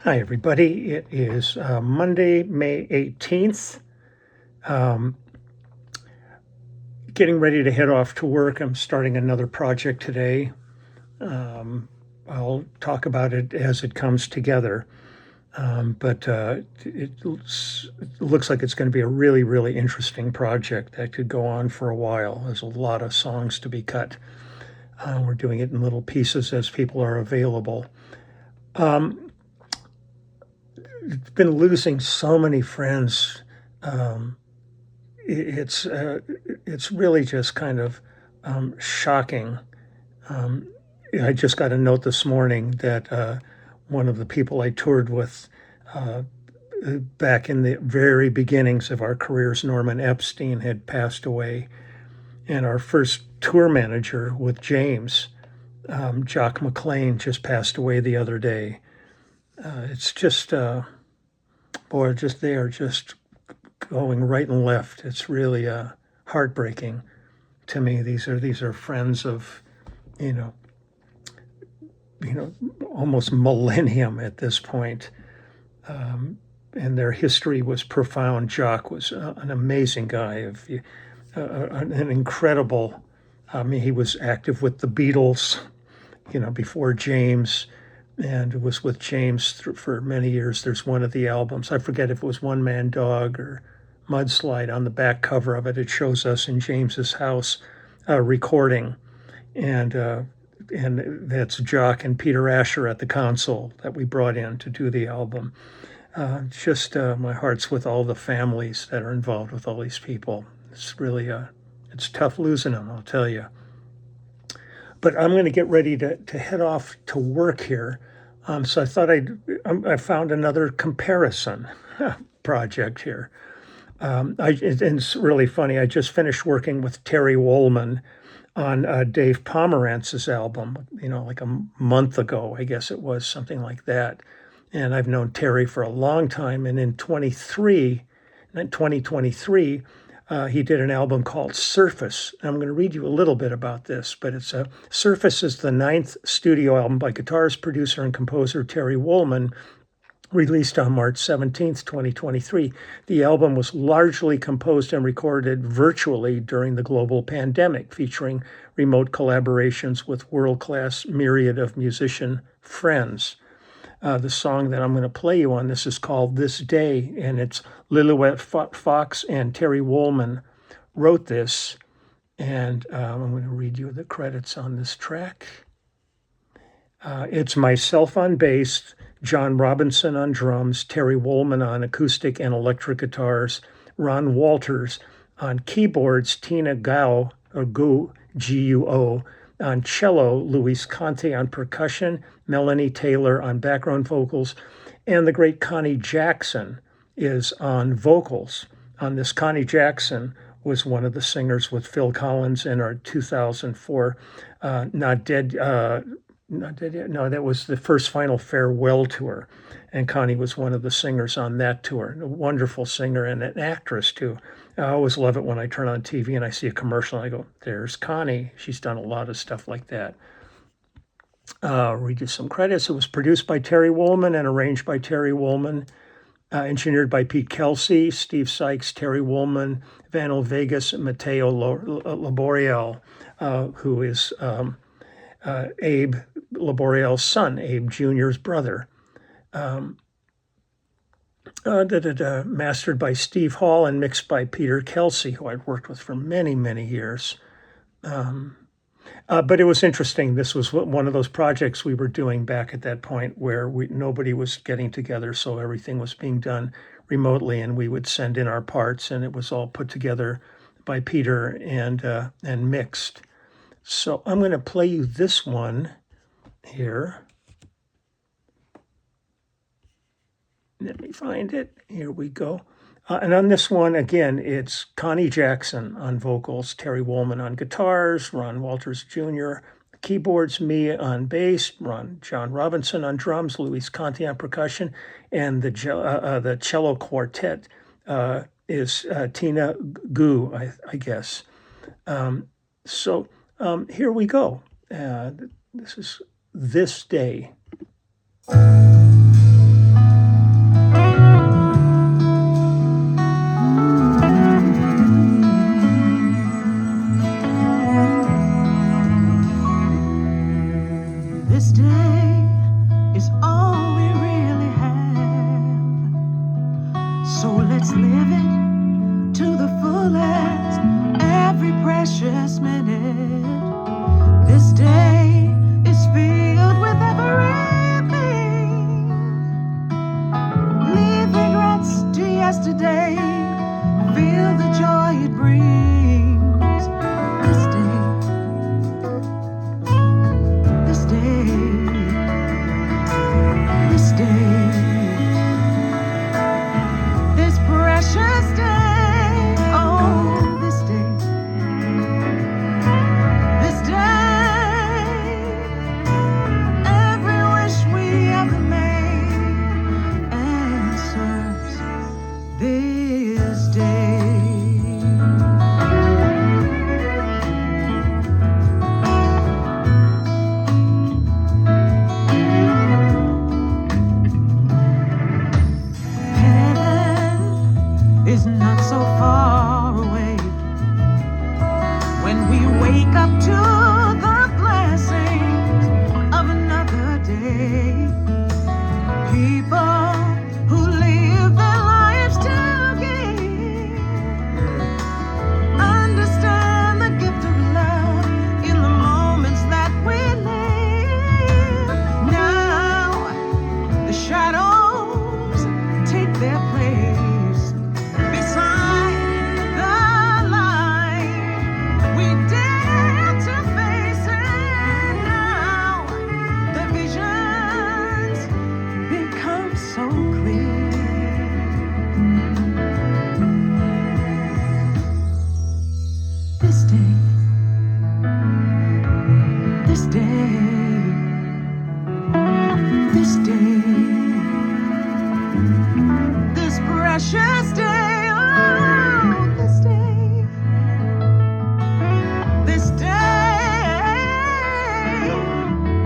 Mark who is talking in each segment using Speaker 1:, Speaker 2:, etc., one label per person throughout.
Speaker 1: Hi, everybody. It is Monday, May 18th. Um, Getting ready to head off to work. I'm starting another project today. Um, I'll talk about it as it comes together. But it looks like it's going to be a really, really interesting project that could go on for a while. There's a lot of songs to be cut. We're doing it in little pieces as people are available. Um, been losing so many friends. Um, it's it's really just kind of shocking. Um, I just got a note this morning that one of the people I toured with uh, back in the very beginnings of our careers, Norman Epstein, had passed away, and our first tour manager with James, Jock McLean, just passed away the other day. It's just boy, just they are just going right and left. It's really heartbreaking to me. These are friends of you know you know almost millennium at this point, and their history was profound. Jock was an amazing guy, an incredible. I mean, he was active with the Beatles, before James, and was with James for many years. There's one of the albums. I forget if it was One Man Dog or Mudslide. On the back cover of it, it shows us in James's house recording, and uh, and that's Jock and Peter Asher at the console that we brought in to do the album. Just my heart's with all the families that are involved with all these people. It's really it's tough losing them, I'll tell you. But I'm going to get ready to head off to work here. So I thought I found another comparison project here. It's really funny. I just finished working with Terry Woolman on Dave Pomerantz's album, like a month ago, I guess it was, something like that. And I've known Terry for a long time. And in 2023, he did an album called Surface. I'm going to read you a little bit about this, but Surface is the ninth studio album by guitarist, producer, and composer Terry Woolman, released on March 17th, 2023. The album was largely composed and recorded virtually during the global pandemic, featuring remote collaborations with world-class myriad of musician friends. The song that I'm going to play you on this is called This Day, and it's Lillywet Fox and Terry Woolman wrote this, and I'm going to read you the credits on this track. It's myself on bass, John Robinson on drums, Terry Woolman on acoustic and electric guitars, Ron Walters on keyboards, Tina Gao, or Gu, G-U-O, on cello, Luis Conte on percussion, Melanie Taylor on background vocals, and the great Connie Jackson is on vocals. On this, Connie Jackson was one of the singers with Phil Collins in our 2004 Not Dead Not Dead Yet. No, that was the first Final Farewell tour, and Connie was one of the singers on that tour. A wonderful singer and an actress too. I always love it when I turn on TV and I see a commercial and I go, "There's Connie." She's done a lot of stuff like that. Read you some credits. It was produced by Terry Woolman and arranged by Terry Woolman. Engineered by Pete Kelsey, Steve Sykes, Terry Woolman, Vanel Vegas, and Matteo Laboriel, who is Abe Laboriel's son, Abe Jr.'s brother. Mastered by Steve Hall and mixed by Peter Kelsey, who I'd worked with for many, many years. But it was interesting. This was one of those projects we were doing back at that point where nobody was getting together, so everything was being done remotely, and we would send in our parts, and it was all put together by Peter and mixed. So I'm going to play you this one here. Let me find it. Here we go. And on this one, again, it's Connie Jackson on vocals, Terry Woolman on guitars, Ron Walters Jr. keyboards, me on bass, John Robinson on drums, Luis Conte on percussion, and the cello quartet is Tina Gu, I guess. So here we go. This is This Day.
Speaker 2: is all we really have. So let's live it to the fullest, every precious minute. This day is filled with everything. Leave regrets to yesterday. Feel the joy it brings. This day, this day, this day, this precious day. Oh, this day, this day. Every wish we ever made answers this day. Heaven is not so far away when we wake up to the blessings of another day. People who live their lives to give understand the gift of love in the moments that we live. Now the shadows take their place beside the light. We dare to face it now. The visions become so clear. This day, this day, this day, this precious day. Oh, this day, this day.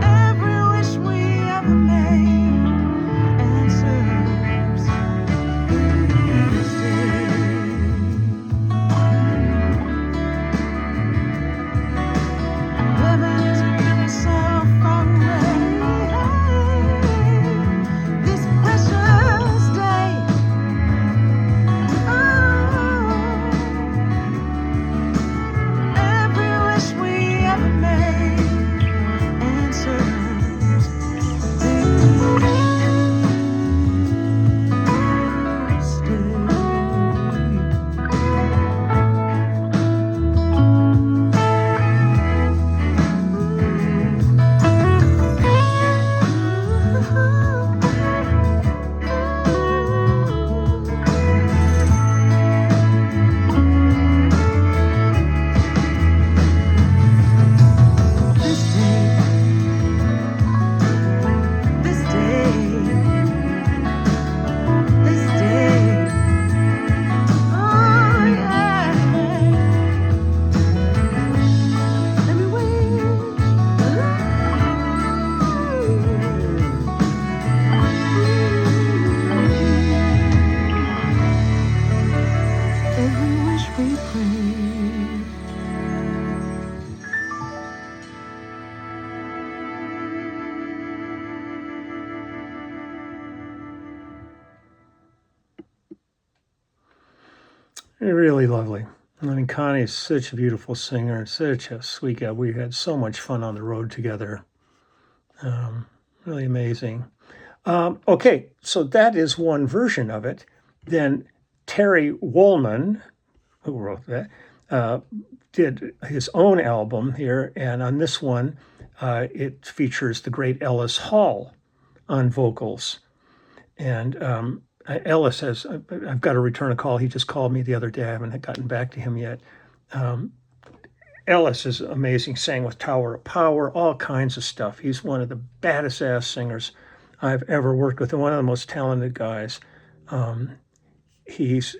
Speaker 2: Every wish we ever made answers this day. Heaven's really so far away. This precious day. Oh, every wish we ever made answers this day. This day, this day, this day. Oh yeah. Every wish we pray.
Speaker 1: Really lovely. I mean, Connie's such a beautiful singer and such a sweet guy. We had so much fun on the road together. Really amazing. Okay, so that is one version of it. Then Terry Woolman, who wrote that, did his own album here, and on this one, it features the great Ellis Hall on vocals. And Ellis has, I've got to return a call. He just called me the other day. I haven't gotten back to him yet. Ellis is amazing, sang with Tower of Power, all kinds of stuff. He's one of the baddest ass singers I've ever worked with, and one of the most talented guys. He's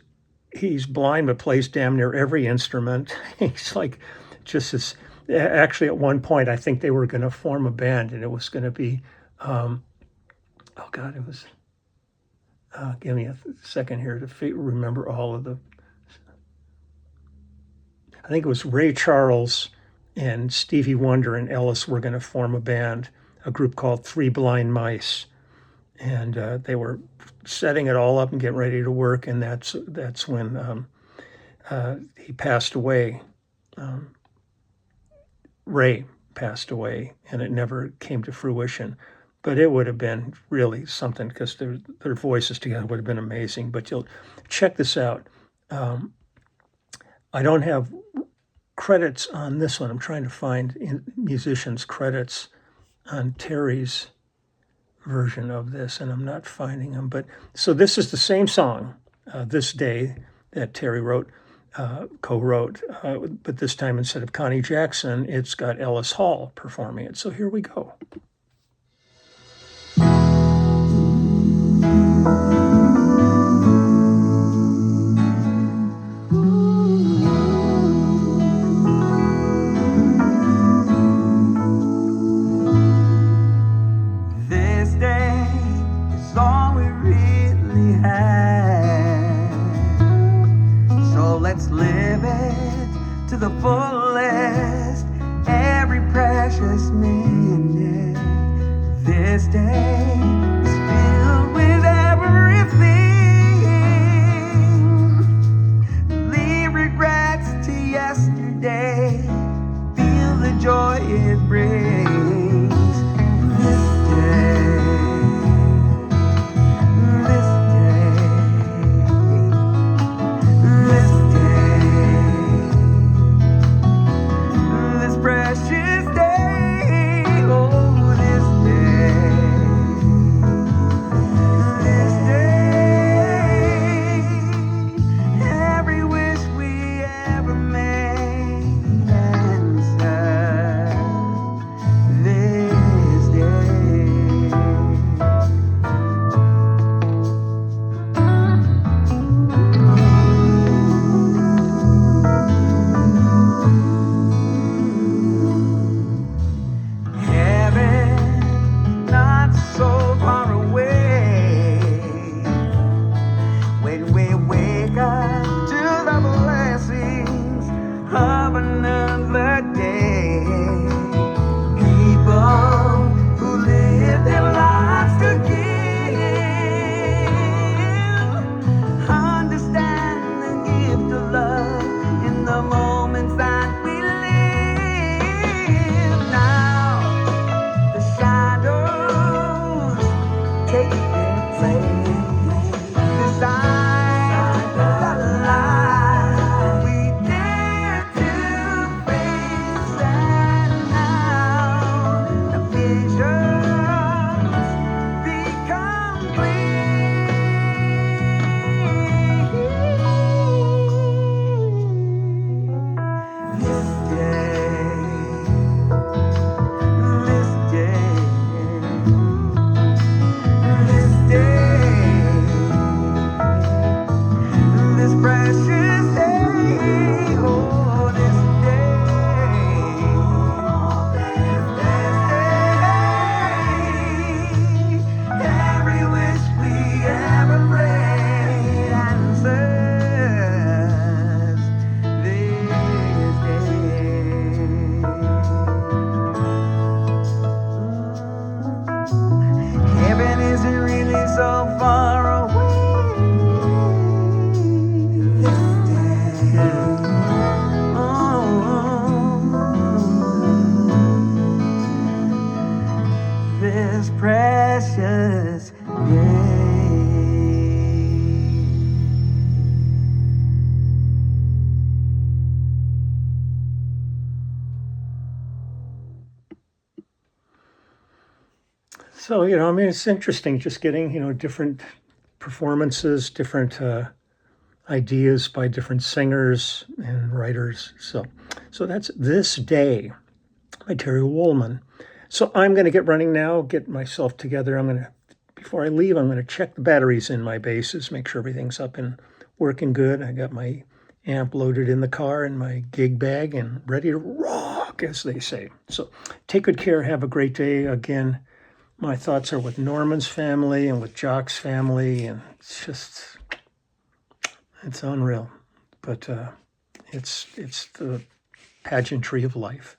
Speaker 1: blind but plays damn near every instrument. He's like just this. Actually, at one point, I think they were going to form a band, and it was going to be, oh God, it was. Give me a second here to remember all of the. I think it was Ray Charles and Stevie Wonder and Ellis were going to form a band. a group called Three Blind Mice, and they were setting it all up and getting ready to work, and that's when he passed away. Ray passed away, and it never came to fruition. But it would have been really something because their voices together would have been amazing. But you'll check this out. I don't have credits on this one. I'm trying to find musicians' credits on Terry's version of this, and I'm not finding them. But so this is the same song, This Day, that Terry co-wrote, but this time instead of Connie Jackson, it's got Ellis Hall performing it. So here we go.
Speaker 2: This day is all we really have, so let's live it to the fullest, every precious minute. This day is filled with everything. Leave regrets to yesterday, feel the joy it brings. This day, this day, this day, this precious day, oh, this day, every wish we ever made answered. This day. Heaven, not so far away, when we wake up to the blessings of another day. People who live their lives to give, understand the gift of love in the moments that we live. Now the shadows take their place beside the light we dare to face, and now the visions become clear. This day, this day, this day, this precious day, oh, this day, every wish we ever prayed answers. This day, heaven isn't really so far away. This day, oh, this precious day.
Speaker 1: So, I mean, it's interesting just getting, different performances, different ideas by different singers and writers. So that's This Day by Terry Woolman. So I'm going to get running now, get myself together. Before I leave, I'm going to check the batteries in my basses, make sure everything's up and working good. I got my amp loaded in the car and my gig bag and ready to rock, as they say. So take good care. Have a great day. Again, my thoughts are with Norman's family and with Jock's family, and it's unreal. But it's the pageantry of life.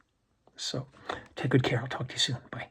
Speaker 1: So take good care. I'll talk to you soon. Bye.